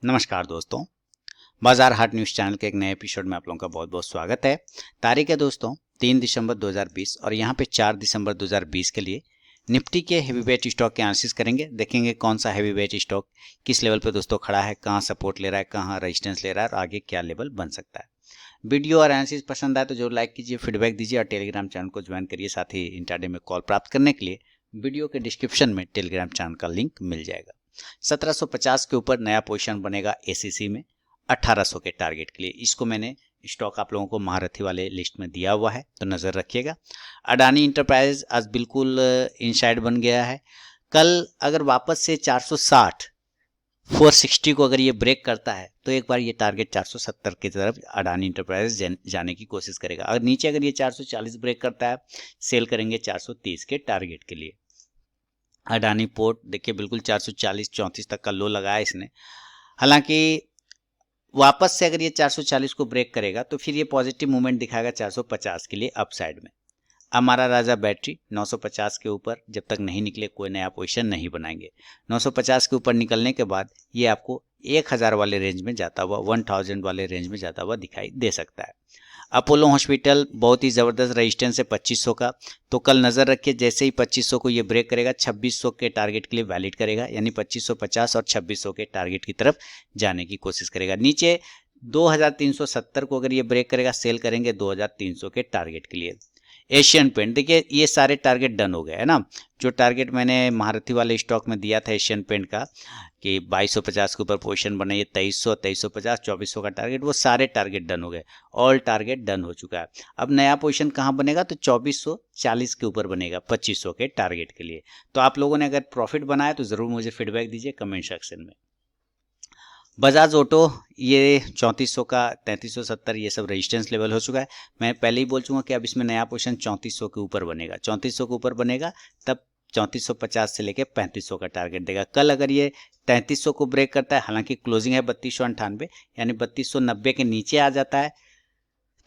नमस्कार दोस्तों, बाजार हाट न्यूज़ चैनल के एक नए एपिसोड में आप लोगों का बहुत बहुत स्वागत है। तारीख है दोस्तों 3 दिसंबर 2020 और यहाँ पे 4 दिसंबर 2020 के लिए निफ्टी के हेवी वेट स्टॉक के एनालिसिस करेंगे। देखेंगे कौन सा हेवी वेट स्टॉक किस लेवल पे दोस्तों खड़ा है, कहाँ सपोर्ट ले रहा है, कहाँ रेजिस्टेंस ले रहा है और आगे क्या लेवल बन सकता है। वीडियो और एनालिसिस पसंद आए तो जरूर लाइक कीजिए, फीडबैक दीजिए और टेलीग्राम चैनल को ज्वाइन करिए। साथ ही इंट्राडे में कॉल प्राप्त करने के लिए वीडियो के डिस्क्रिप्शन में टेलीग्राम चैनल का लिंक मिल जाएगा। 1750 के ऊपर नया पोजीशन बनेगा एसीसी में 1800 के टारगेट के लिए। इसको मैंने स्टॉक आप लोगों को महारथी वाले लिस्ट में दिया हुआ है, तो नज़र रखिएगा। अडानी इंटरप्राइज आज बिल्कुल इनसाइड बन गया है। कल अगर वापस से 460 460 को अगर ये ब्रेक करता है तो एक बार ये टारगेट 470 की तरफ अडानी इंटरप्राइज जाने की कोशिश करेगा। अगर नीचे अगर ये 440 ब्रेक करता है, सेल करेंगे 430 के टारगेट के लिए। अडानी पोर्ट देखिए बिल्कुल 440-34 तक का लो लगाया इसने। हालांकि वापस से अगर ये 440 को ब्रेक करेगा तो फिर ये पॉजिटिव मूवमेंट दिखाएगा 450 के लिए अपसाइड में। हमारा राजा बैटरी 950 के ऊपर जब तक नहीं निकले कोई नया पोजीशन नहीं बनाएंगे। 950 के ऊपर निकलने के बाद ये आपको 1000 वाले रेंज में जाता हुआ, 1000 वाले रेंज में जाता हुआ दिखाई दे सकता है। अपोलो हॉस्पिटल बहुत ही ज़बरदस्त रेजिस्टेंस है 2500 का, तो कल नज़र रखिए जैसे ही 2500 को ये ब्रेक करेगा 2600 के टारगेट के लिए वैलिड करेगा, यानी 2550 और 2600 के टारगेट की तरफ जाने की कोशिश करेगा। नीचे 2370 को अगर ये ब्रेक करेगा, सेल करेंगे 2300 के टारगेट के लिए। एशियन पेंट देखिए ये सारे टारगेट डन हो गए है ना। जो टारगेट मैंने महारथी वाले स्टॉक में दिया था एशियन पेंट का कि 2250 के ऊपर पोजीशन बनाइए, 2300, 2350, 2400 का टारगेट, वो सारे टारगेट डन हो गए। ऑल टारगेट डन हो चुका है। अब नया पोजीशन कहाँ बनेगा तो 2440 के ऊपर बनेगा 2500 के टारगेट के लिए। तो आप लोगों ने अगर प्रॉफिट बनाया तो ज़रूर मुझे फीडबैक दीजिए कमेंट सेक्शन में। बजाज ऑटो ये 3400 का 3370 ये सब रेजिस्टेंस लेवल हो चुका है। मैं पहले ही बोल चुका कि अब इसमें नया पोजीशन 3400 के ऊपर बनेगा। 3400 के ऊपर बनेगा तब 3450 से लेके 3500 का टारगेट देगा। कल अगर ये 3300 को ब्रेक करता है, हालांकि क्लोजिंग है 3298 यानी 3290 के नीचे आ जाता है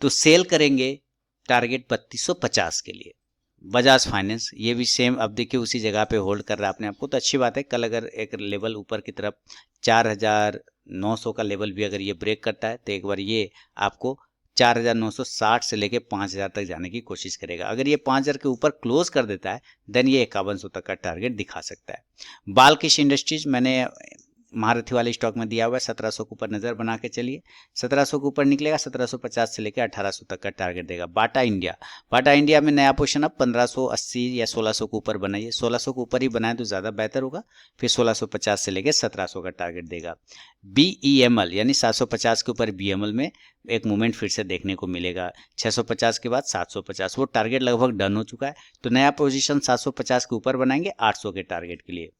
तो सेल करेंगे टारगेट 3250 के लिए। बजाज फाइनेंस ये भी सेम, अब देखिए उसी जगह पे होल्ड कर रहा है अपने आप को, तो अच्छी बात है। कल अगर एक लेवल ऊपर की तरफ 4900 का लेवल भी अगर ये ब्रेक करता है तो एक बार ये आपको 4960 से लेके 5000 तक जाने की कोशिश करेगा। अगर ये 5000 के ऊपर क्लोज कर देता है देन ये 5100 तक का टारगेट दिखा सकता है। बालकृष्ण इंडस्ट्रीज मैंने महारथी वाले स्टॉक में दिया हुआ है, 1700 के ऊपर नज़र बना के चलिए। 1700 के ऊपर निकलेगा 1750 से लेकर 1800 तक का टारगेट देगा। बाटा इंडिया में नया पोजीशन अब 1580 या 1600 के ऊपर बनाइए। 1600 के ऊपर ही बनाए तो ज़्यादा बेहतर होगा। फिर 1650 से लेकर 1700 का टारगेट देगा। BEML यानी 750 के ऊपर BEML में एक मूवमेंट फिर से देखने को मिलेगा। 650 के बाद 750, वो टारगेट लगभग डन हो चुका है तो नया पोजीशन 750 के ऊपर बनाएंगे 800 के टारगेट के लिए।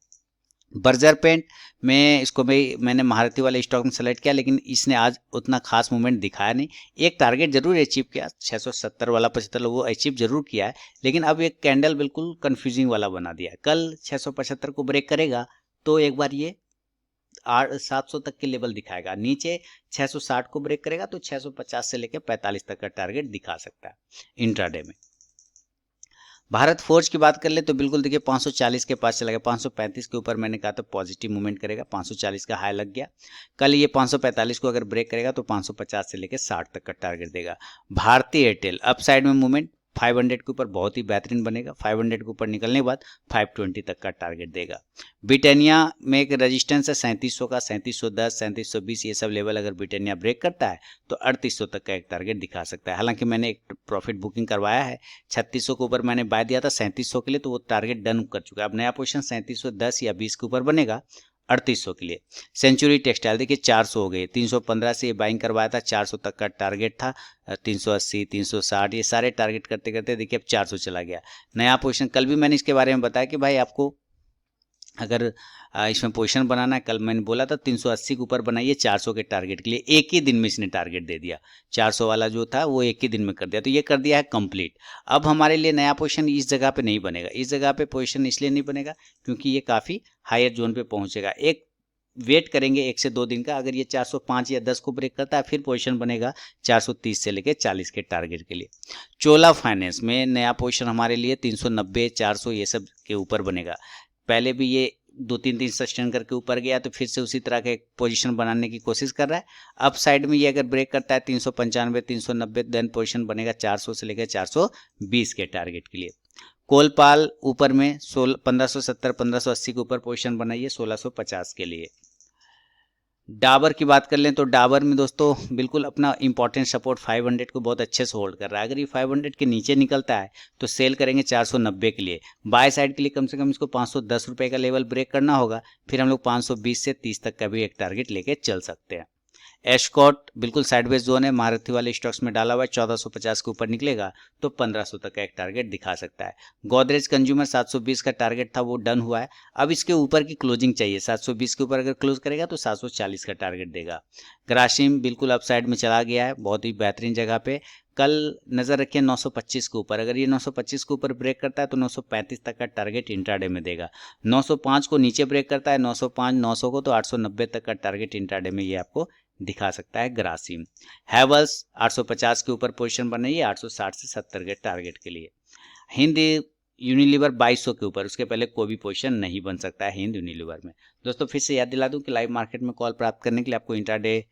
बर्जर पेंट में इसको मैंने महारथी वाले स्टॉक में सेलेक्ट किया, लेकिन इसने आज उतना खास मूवमेंट दिखाया नहीं। एक टारगेट जरूर अचीव किया 670 वाला 75, वो अचीव जरूर किया है, लेकिन अब एक कैंडल बिल्कुल कंफ्यूजिंग वाला बना दिया है। कल 675 को ब्रेक करेगा तो एक बार ये 700 तक के लेवल दिखाएगा। नीचे 660 को ब्रेक करेगा तो 650 से लेकर 45 तक का टारगेट दिखा सकता है इंट्राडे में। भारत फोर्ज की बात कर ले तो बिल्कुल देखिए 540 के पास चला गया। 535 के ऊपर मैंने कहा तो पॉजिटिव मूवमेंट करेगा, 540 का हाई लग गया। कल ये 545 को अगर ब्रेक करेगा तो 550 से लेकर 60 तक का टारगेट देगा। भारती एयरटेल अपसाइड में मूवमेंट 500 के ऊपर बहुत ही बेहतरीन बनेगा। 500 के ऊपर निकलने के बाद 520 तक का टारगेट देगा। ब्रिटानिया में एक रेजिस्टेंस है 3700 का, 3710, 3720 ये सब लेवल अगर ब्रिटानिया ब्रेक करता है तो 3800 तक का एक टारगेट दिखा सकता है। हालांकि मैंने एक प्रॉफिट बुकिंग करवाया है 3600 के ऊपर मैंने बाय दिया था 3700 के लिए, तो वो टारगेट डन कर चुका है। अब नया पोजीशन 3710 या 20 के ऊपर बनेगा 3800 के लिए। सेंचुरी टेक्सटाइल देखिए 400 हो गए, 315 से ये बाइंग करवाया था, 400 तक का टारगेट था, 380, 360 ये सारे टारगेट करते करते देखिए अब 400 चला गया। नया पोजीशन कल भी मैंने इसके बारे में बताया कि भाई आपको अगर इसमें पोजीशन बनाना है, कल मैंने बोला था 380 के ऊपर बनाइए 400 के टारगेट के लिए। एक ही दिन में इसने टारगेट दे दिया, 400 वाला जो था वो एक ही दिन में कर दिया, तो ये कर दिया है कंप्लीट। अब हमारे लिए नया पोजीशन इस जगह पे नहीं बनेगा। इस जगह पे पोजीशन इसलिए नहीं बनेगा क्योंकि ये काफ़ी हायर जोन पे पहुंचेगा। एक वेट करेंगे 1 से 2 दिन का। अगर ये 405 या 10 को ब्रेक करता है फिर पोजीशन बनेगा 430 से लेकर 40 के टारगेट के लिए। चोला फाइनेंस में नया पोजीशन हमारे लिए 390, 400 ये सब के ऊपर बनेगा। पहले भी ये 2-3 दिन सस्टेन करके ऊपर गया तो फिर से उसी तरह का एक पोजीशन बनाने की कोशिश कर रहा है। अप साइड में ये अगर ब्रेक करता है 395 390 देन पोजीशन बनेगा 400 से लेकर 420 के टारगेट के लिए। कोलपाल ऊपर में 1570 1580 के ऊपर पोजीशन बनाइए 1650 के लिए। डाबर की बात कर लें तो डाबर में दोस्तों बिल्कुल अपना इंपॉर्टेंट सपोर्ट 500 को बहुत अच्छे से होल्ड कर रहा है। अगर ये 500 के नीचे निकलता है तो सेल करेंगे 490 के लिए। बाय साइड के लिए कम से कम इसको 510 रुपये का लेवल ब्रेक करना होगा, फिर हम लोग 520 से 30 तक का भी एक टारगेट लेके चल सकते हैं। एस्कॉर्ट बिल्कुल साइडवेज जोन है, मारुति वाले स्टॉक्स में डाला हुआ है। 1450 के ऊपर निकलेगा तो 1500 तक का एक टारगेट दिखा सकता है। गोदरेज कंज्यूमर 720 का टारगेट था, वो डन हुआ है। अब इसके ऊपर की क्लोजिंग चाहिए, 720 के ऊपर अगर क्लोज करेगा तो 740 का टारगेट देगा। ग्रासिम बिल्कुल अपसाइड में चला गया है, बहुत ही बेहतरीन जगह पे। कल नजर रखिए 925 के ऊपर, अगर ये 925 के ऊपर ब्रेक करता है तो 935 तक का टारगेट इंट्राडे में देगा। 905 को नीचे ब्रेक करता है, 905 900 को, तो 890 तक का टारगेट इंट्राडे में ये आपको दिखा सकता है ग्रासिम। हैवल्स 850 के ऊपर पोजीशन बनाइए 860 से 70 के टारगेट के लिए। हिंद यूनिलीवर 2200 के ऊपर, उसके पहले कोई भी पोजीशन नहीं बन सकता है हिंद यूनिलीवर में। दोस्तों फिर से याद दिला दूं कि लाइव मार्केट में कॉल प्राप्त करने के लिए आपको इंट्राडे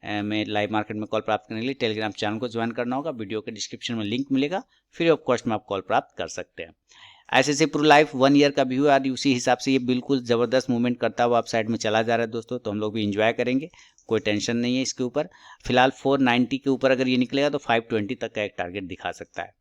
में लाइव मार्केट में कॉल प्राप्त करने के लिए टेलीग्राम चैनल को ज्वाइन करना होगा। वीडियो के डिस्क्रिप्शन में लिंक मिलेगा, फ्री ऑफ कॉस्ट में आप कॉल प्राप्त कर सकते हैं। ICICI प्रू लाइफ 1 ईयर का व्यू है और उसी हिसाब से ये बिल्कुल ज़बरदस्त मूवमेंट करता हुआ अप साइड में चला जा रहा है दोस्तों, तो हम लोग भी इंजॉय करेंगे, कोई टेंशन नहीं है इसके ऊपर। फिलहाल 490 के ऊपर अगर ये निकलेगा तो 520 तक का एक टारगेट दिखा सकता है।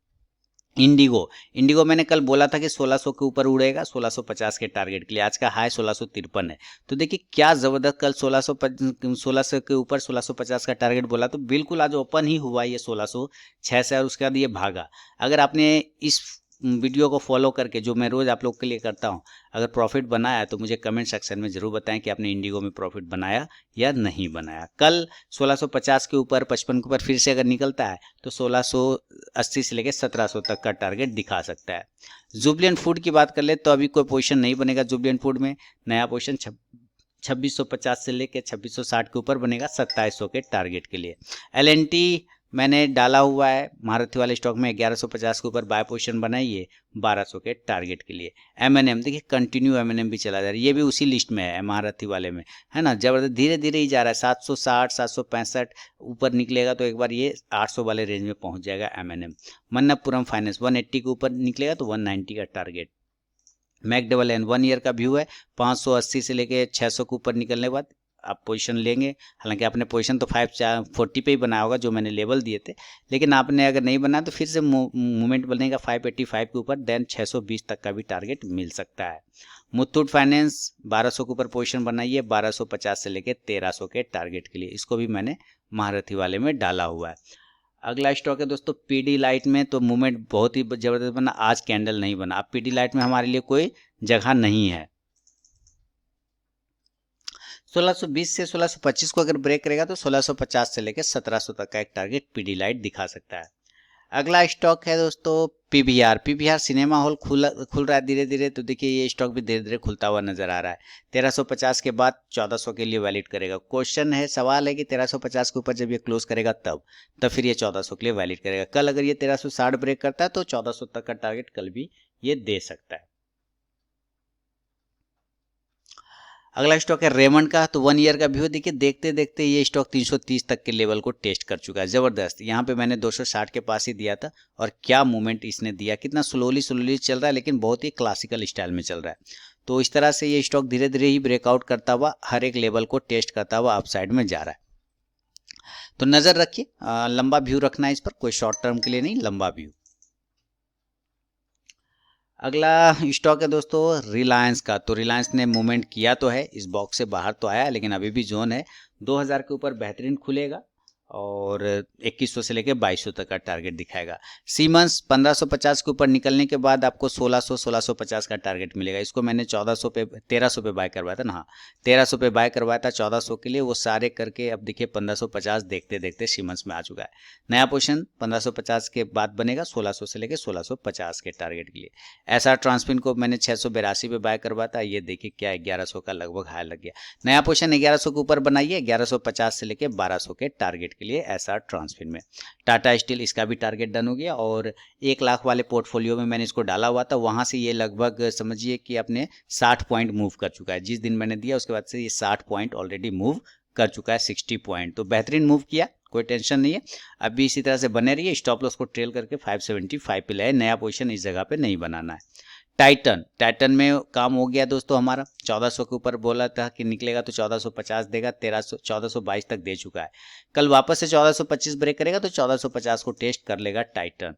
इंडिगो मैंने कल बोला था कि 1600 के ऊपर उड़ेगा 1650 के टारगेट के लिए। आज का हाई 1653 है, तो देखिए क्या ज़बरदस्त, कल 1600 के ऊपर 1650 का टारगेट बोला तो बिल्कुल आज ओपन ही हुआ ये 1606 से, और उसके बाद ये भागा। अगर आपने इस वीडियो को फॉलो करके, जो मैं रोज़ आप लोग के लिए करता हूं, अगर प्रॉफिट बनाया तो मुझे कमेंट सेक्शन में ज़रूर बताएं कि आपने इंडिगो में प्रॉफिट बनाया या नहीं बनाया। कल 1650 के ऊपर 55 के ऊपर फिर से अगर निकलता है तो 1680 से लेकर 1700 तक का टारगेट दिखा सकता है। जुबलेंट फूड की बात कर ले तो अभी कोई पोजीशन नहीं बनेगा जुबलेंट फूड में, नया पोजीशन 2650 से लेकर 2660 के ऊपर बनेगा 2700 के टारगेट के लिए। LNT मैंने डाला हुआ है मारुति वाले स्टॉक में 1150 के ऊपर बाय पोजीशन बनाइए 1200 के टारगेट के लिए। M&M देखिए कंटिन्यू M&M भी चला जा रहा है, ये भी उसी लिस्ट में है मारुति वाले में, है ना, जबरदस्त धीरे धीरे ही जा रहा है। 760 765 ऊपर निकलेगा तो एक बार ये 800 वाले रेंज में पहुंच जाएगा M&M। मन्नप्पुरम फाइनेंस 180 के ऊपर निकलेगा तो 190 का टारगेट। मैकडबल 1 ईयर का व्यू है, 580 से लेके 600 के ऊपर निकलने के बाद आप पोजीशन लेंगे। हालांकि आपने पोजीशन तो 540 पे ही बनाया होगा जो मैंने लेवल दिए थे, लेकिन आपने अगर नहीं बनाया तो फिर से मूवमेंट बनेगा 585 के ऊपर, देन 620 तक का भी टारगेट मिल सकता है। मुथूट फाइनेंस 1200 के ऊपर पोजीशन बनाइए 1250 से लेके 1300 के टारगेट के लिए, इसको भी मैंने मारुति वाले में डाला हुआ है। अगला स्टॉक है दोस्तों पीडीलाइट में, तो मूवमेंट बहुत ही जबरदस्त बना, आज कैंडल नहीं बना। अब पीडीलाइट में हमारे लिए कोई जगह नहीं है। 1620 से 1625 को अगर ब्रेक करेगा तो 1650 से लेकर 1700 तक का एक टारगेट पीडीलाइट दिखा सकता है। अगला स्टॉक है दोस्तों पीवीआर सिनेमा हॉल खुल रहा है धीरे धीरे, तो देखिए ये स्टॉक भी धीरे धीरे खुलता हुआ नजर आ रहा है। 1350 के बाद 1400 के लिए वैलिड करेगा। क्वेश्चन है, सवाल है कि 1350 के ऊपर जब ये क्लोज करेगा तब फिर ये 1400 के लिए वैलिड करेगा। कल अगर ये 1360 ब्रेक करता है तो 1400 तक का टारगेट कल भी ये दे सकता है। अगला स्टॉक है रेमंड का, तो 1 ईयर का व्यू देखिए, देखते देखते ये स्टॉक 330 तक के लेवल को टेस्ट कर चुका है, जबरदस्त। यहाँ पे मैंने 260 के पास ही दिया था और क्या मूवमेंट इसने दिया, कितना स्लोली चल रहा है लेकिन बहुत ही क्लासिकल स्टाइल में चल रहा है। तो इस तरह से ये स्टॉक धीरे धीरे ही ब्रेकआउट करता हुआ हर एक लेवल को टेस्ट करता हुआ अपसाइड में जा रहा है। तो नजर रखिए, लंबा व्यू रखना है इस पर, कोई शॉर्ट टर्म के लिए नहीं, लंबा व्यू। अगला स्टॉक है दोस्तों रिलायंस का, तो रिलायंस ने मूवमेंट किया तो है, इस बॉक्स से बाहर तो आया लेकिन अभी भी जोन है। 2000 के ऊपर बेहतरीन खुलेगा और 2100 से लेकर 2200 तक का टारगेट दिखाएगा। सीमेंस 1550 के ऊपर निकलने के बाद आपको 1650 का टारगेट मिलेगा। इसको मैंने 1300 पे बाय करवाया था ना, हाँ 1300 पे बाय करवाया था 1400 के लिए, वो सारे करके अब देखिए 1550 देखते देखते सीमेंस में आ चुका है। नया पोजीशन 1550 के बाद बनेगा 1600 से लेकर 1650 के टारगेट के लिए। एसआर ट्रांसपिन को मैंने 682 पे बाय करवाया था, ये देखिए क्या 1100 का लगभग हाई लग गया। नया पोजीशन 1100 के ऊपर बनाइए 1150 से लेकर 1200 के टारगेट के लिए SR ट्रांसफिन में। टाटा स्टील इसका भी टारगेट डन हो गया और 1 लाख वाले पोर्टफोलियो में मैंने इसको डाला हुआ था, वहाँ से ये लगभग समझिए कि अपने 60 पॉइंट मूव कर चुका है। जिस दिन मैंने दिया उसके बाद से ये 60 पॉइंट ऑलरेडी मूव कर चुका है, 60 पॉइंट। तो बेहतरीन मूव किया, कोई टेंशन नहीं है। अभी इसी तरह से बने रहिए, स्टॉप लॉस को ट्रेल करके 575 पे लाए, नया पोजीशन इस जगह पे नहीं बनाना है। टाइटन में काम हो गया दोस्तों हमारा, 1400 के ऊपर बोला था कि निकलेगा तो 1450 देगा, 1422 तक दे चुका है। कल वापस से 1425 ब्रेक करेगा तो 1450 को टेस्ट कर लेगा टाइटन।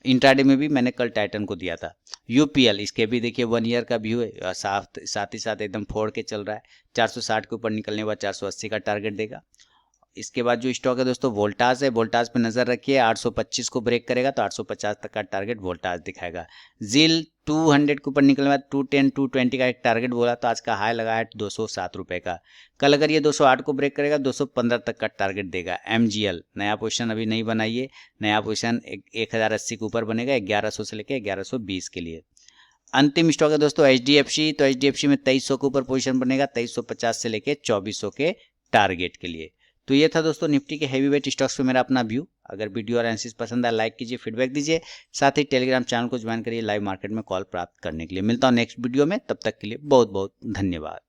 इंट्राडे में भी मैंने कल टाइटन को दिया था। यूपीएल इसके भी देखिए 1 ईयर का व्यू है, साथ ही साथ एकदम फोड़ के चल रहा है। 460 के ऊपर निकलने के बाद 480 का टारगेट देगा। इसके बाद जो स्टॉक है दोस्तों वोल्टास है, वोल्टास पे नजर रखिए, 825 को ब्रेक करेगा तो 850 तक का टारगेट वोल्टास दिखाएगा। जील 200 के ऊपर निकलने बाद 210 220 का एक टारगेट बोला तो आज का हाई लगा है 207 रुपए का। कल अगर ये 208 को ब्रेक करेगा 215 तक का टारगेट देगा। एमजीएल नया पोजीशन अभी नहीं बनाइए, नया पोजीशन 1080 के ऊपर बनेगा 1100 से लेकर 1120 के लिए। अंतिम स्टॉक है दोस्तों एचडीएफसी, तो एचडीएफसी में 2300 के ऊपर पोजीशन बनेगा, 2350 से लेकर 2400 के टारगेट के लिए। तो ये था दोस्तों निफ्टी के हैवी वेट स्टॉक्स पे मेरा अपना व्यू। अगर वीडियो और एनालिसिस पसंद आए लाइक कीजिए, फीडबैक दीजिए, साथ ही टेलीग्राम चैनल को ज्वाइन करिए लाइव मार्केट में कॉल प्राप्त करने के लिए। मिलता हूँ नेक्स्ट वीडियो में, तब तक के लिए बहुत बहुत धन्यवाद।